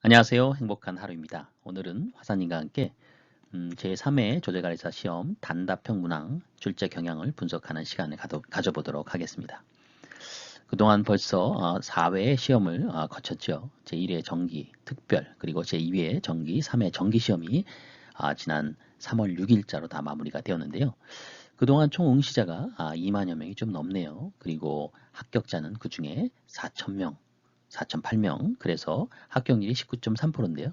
안녕하세요. 행복한 하루입니다. 오늘은 화사님과 함께 제3회 조제가리사 시험 단답형 문항 출제 경향을 분석하는 시간을 가져보도록 하겠습니다. 그동안 벌써 4회의 시험을 거쳤죠. 제1회 정기, 특별, 그리고 제2회 정기, 3회 정기 시험이 지난 3월 6일자로 다 마무리가 되었는데요. 그동안 총 응시자가 2만여 명이 좀 넘네요. 그리고 합격자는 그 중에 4,000명, 4,008명, 그래서 합격률이 19.3%인데요.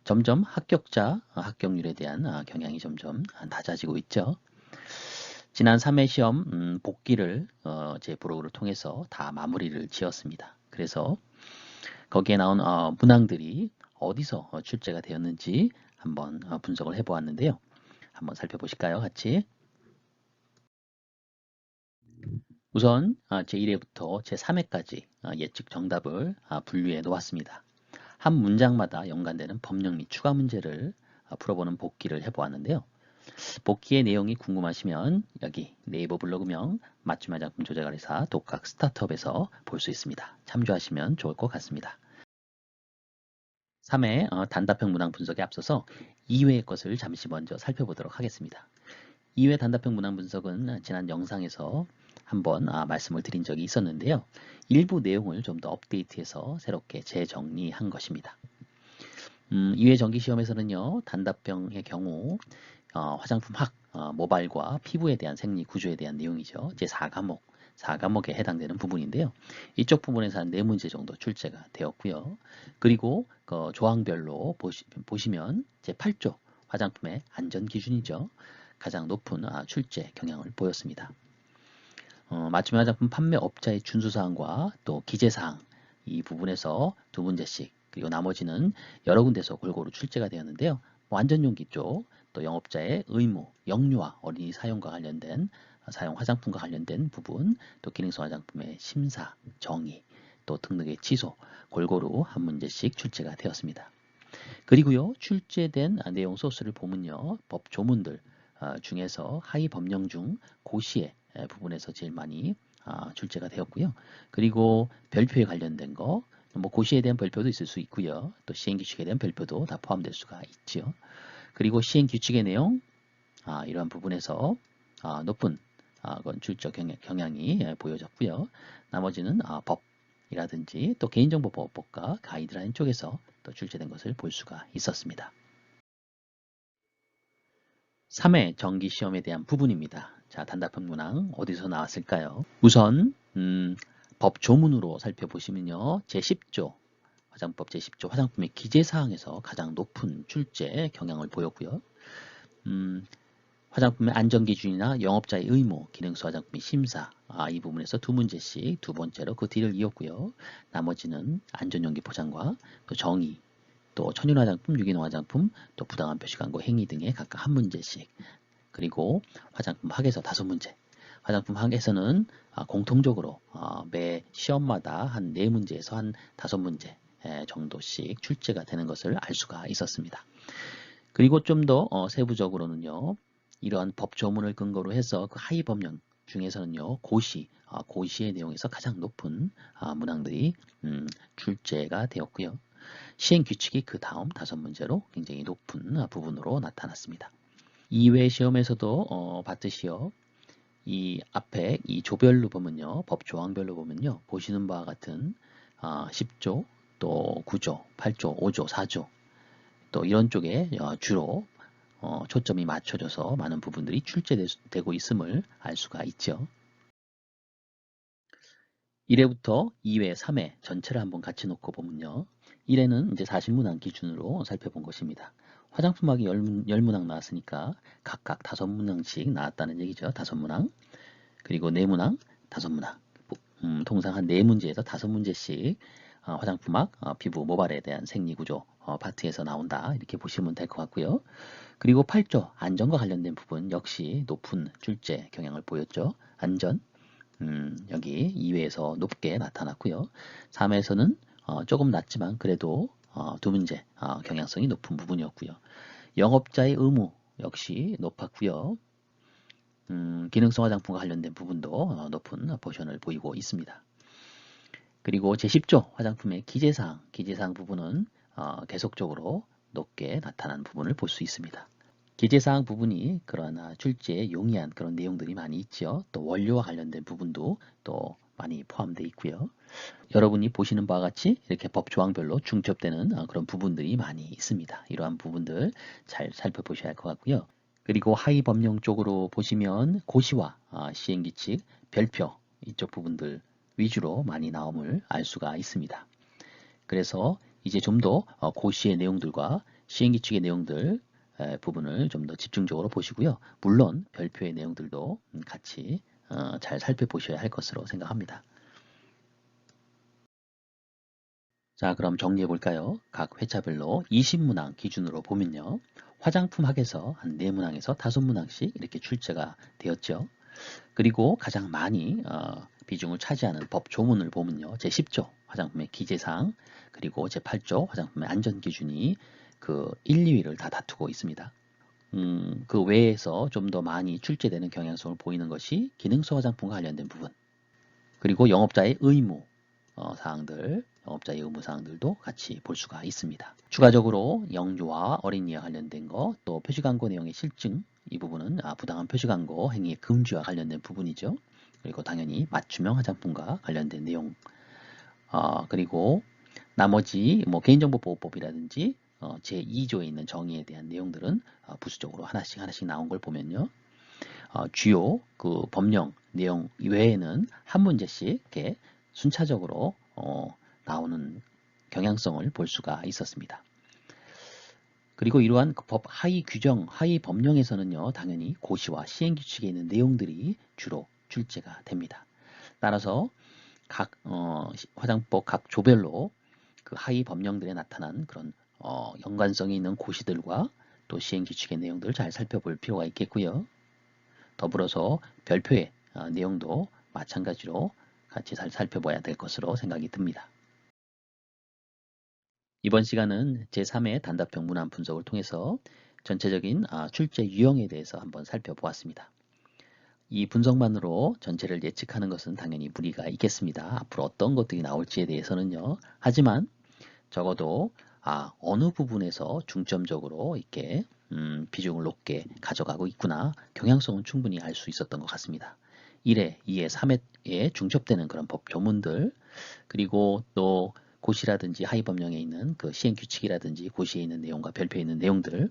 점점 합격률에 대한 경향이 점점 낮아지고 있죠. 지난 3회 시험 복기를 제 브로그를 통해서 다 마무리를 지었습니다. 그래서 거기에 나온 문항들이 어디서 출제가 되었는지 한번 분석을 해보았는데요. 한번 살펴보실까요? 같이. 우선 제1회부터 제3회까지 예측 정답을 분류해 놓았습니다. 한 문장마다 연관되는 법령 및 추가 문제를 풀어보는 복기를 해보았는데요. 복기의 내용이 궁금하시면 여기 네이버 블로그명 맞춤 화장품 조제가리사 독학 스타트업에서 볼 수 있습니다. 참조하시면 좋을 것 같습니다. 3회 단답형 문항 분석에 앞서서 2회의 것을 잠시 먼저 살펴보도록 하겠습니다. 2회 단답형 문항 분석은 지난 영상에서 한번 말씀을 드린 적이 있었는데요. 일부 내용을 좀 더 업데이트해서 새롭게 재정리한 것입니다. 2회 정기시험에서는요. 단답형의 경우 화장품 학, 모발과 피부에 대한 생리 구조에 대한 내용이죠. 제 4과목, 4과목에 해당되는 부분인데요. 이쪽 부분에서 한 4문제 정도 출제가 되었고요. 그리고 그 조항별로 보시면 제 8조 화장품의 안전기준이죠. 가장 높은 출제 경향을 보였습니다. 맞춤 화장품 판매업자의 준수사항과 또 기재사항 이 부분에서 2문제씩 그리고 나머지는 여러 군데서 골고루 출제가 되었는데요. 안전용기 쪽, 또 영업자의 의무, 영유아, 어린이 사용과 관련된 사용 화장품과 관련된 부분, 또 기능성 화장품의 심사, 정의, 또 등등의 취소, 골고루 한 문제씩 출제가 되었습니다. 그리고요, 출제된 내용 소스를 보면요, 법 조문들 중에서 하위 법령 중 고시의 부분에서 제일 많이 출제가 되었고요. 그리고 별표에 관련된 거, 뭐 고시에 대한 별표도 있을 수 있고요. 또 시행규칙에 대한 별표도 다 포함될 수가 있죠. 그리고 시행규칙의 내용, 이러한 부분에서 높은 그건 출제 경향이 보여졌고요. 나머지는 법이라든지 또 개인정보보호법과 가이드라인 쪽에서 또 출제된 것을 볼 수가 있었습니다. 3회 정기시험에 대한 부분입니다. 자, 단답형 문항 어디서 나왔을까요? 우선 법 조문으로 살펴보시면요. 제10조 화장법 제10조 화장품의 기재사항에서 가장 높은 출제 경향을 보였고요. 화장품의 안전기준이나 영업자의 의무, 기능수 화장품의 심사 이 부분에서 2문제씩 두 번째로 그 뒤를 이었고요. 나머지는 안전용기 포장과 또 정의, 또 천연 화장품, 유기농 화장품, 또 부당한 표시 광고 행위 등에 각각 한 문제씩 그리고 화장품 학에서 5문제 화장품 학에서는 공통적으로 매 시험마다 한 4문제에서 한 5문제 정도씩 출제가 되는 것을 알 수가 있었습니다. 그리고 좀 더 세부적으로는요. 이러한 법 조문을 근거로 해서 그 하위 법령 중에서는요. 고시의 내용에서 가장 높은 문항들이 출제가 되었고요. 시행 규칙이 그 다음 5문제로 굉장히 높은 부분으로 나타났습니다. 2회 시험에서도 봤듯이요. 이 앞에 이 조별로 보면요. 법 조항별로 보면요. 보시는 바와 같은 10조, 또 9조, 8조, 5조, 4조 또 이런 쪽에 주로 초점이 맞춰져서 많은 부분들이 출제되고 있음을 알 수가 있죠. 1회부터 2회, 3회 전체를 한번 같이 놓고 보면요. 1회는 이제 사실문항 기준으로 살펴본 것입니다. 화장품학이 10문항 나왔으니까 각각 5문항씩 나왔다는 얘기죠. 5문항. 그리고 내문항, 5문항. 통상 한 4문제에서 5문제씩 화장품학, 피부, 모발에 대한 생리구조 파트에서 나온다. 이렇게 보시면 될 것 같고요. 그리고 8조 안전과 관련된 부분 역시 높은 출제 경향을 보였죠. 안전. 여기 2회에서 높게 나타났고요. 3회에서는 조금 낮지만 그래도 2문제 경향성이 높은 부분이었고요. 영업자의 의무 역시 높았고요. 기능성 화장품과 관련된 부분도 높은 포션을 보이고 있습니다. 그리고 제10조 화장품의 기재사항 부분은 계속적으로 높게 나타난 부분을 볼 수 있습니다. 기재사항 부분이 그러한 출제에 용이한 그런 내용들이 많이 있죠. 또 원료와 관련된 부분도 또 많이 포함되어 있고요. 여러분이 보시는 바와 같이 이렇게 법 조항별로 중첩되는 그런 부분들이 많이 있습니다. 이러한 부분들 잘 살펴보셔야 할 것 같고요. 그리고 하위 법령 쪽으로 보시면 고시와 시행규칙, 별표 이쪽 부분들 위주로 많이 나옴을 알 수가 있습니다. 그래서 이제 좀 더 고시의 내용들과 시행규칙의 내용들 부분을 좀 더 집중적으로 보시고요. 물론 별표의 내용들도 같이 잘 살펴보셔야 할 것으로 생각합니다. 자, 그럼 정리해 볼까요? 각 회차별로 20문항 기준으로 보면요. 화장품 학에서 한 4문항에서 5문항씩 이렇게 출제가 되었죠. 그리고 가장 많이 비중을 차지하는 법 조문을 보면요. 제10조 화장품의 기재사항, 그리고 제8조 화장품의 안전기준이 그 1, 2위를 다 다투고 있습니다. 그 외에서 좀 더 많이 출제되는 경향성을 보이는 것이 기능성 화장품과 관련된 부분, 그리고 영업자의 의무 사항들, 영업자의 의무 사항들도 같이 볼 수가 있습니다. 추가적으로 영유아, 어린이와 관련된 거, 또 표시광고 내용의 실증, 이 부분은 부당한 표시광고 행위의 금지와 관련된 부분이죠. 그리고 당연히 맞춤형 화장품과 관련된 내용, 그리고 나머지 뭐 개인정보보호법이라든지 제2조에 있는 정의에 대한 내용들은 부수적으로 하나씩 나온 걸 보면요. 주요 그 법령 내용 외에는 한 문제씩 이렇게 순차적으로 나오는 경향성을 볼 수가 있었습니다. 그리고 이러한 법 하위 규정, 하위 법령에서는요, 당연히 고시와 시행규칙에 있는 내용들이 주로 출제가 됩니다. 따라서 각 화장법 각 조별로 그 하위 법령들에 나타난 그런 연관성이 있는 고시들과 또 시행규칙의 내용들을 잘 살펴볼 필요가 있겠고요. 더불어서 별표의 내용도 마찬가지로 같이 잘 살펴봐야 될 것으로 생각이 듭니다. 이번 시간은 제3회 단답형 문항 분석을 통해서 전체적인 출제 유형에 대해서 한번 살펴보았습니다. 이 분석만으로 전체를 예측하는 것은 당연히 무리가 있겠습니다. 앞으로 어떤 것들이 나올지에 대해서는요. 하지만 적어도 어느 부분에서 중점적으로 이렇게 비중을 높게 가져가고 있구나, 경향성은 충분히 알 수 있었던 것 같습니다. 1회, 2회, 3회에 중첩되는 그런 법 조문들, 그리고 또 고시라든지 하위법령에 있는 그 시행규칙이라든지 고시에 있는 내용과 별표에 있는 내용들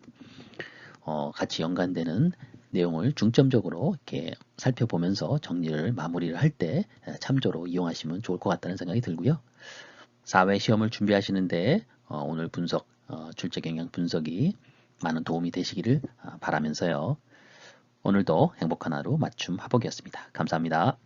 같이 연관되는 내용을 중점적으로 이렇게 살펴보면서 정리를 마무리를 할 때 참조로 이용하시면 좋을 것 같다는 생각이 들고요. 4회 시험을 준비하시는데 오늘 분석, 출제 경향 분석이 많은 도움이 되시기를 바라면서요. 오늘도 행복한 하루 맞춤 화복이었습니다. 감사합니다.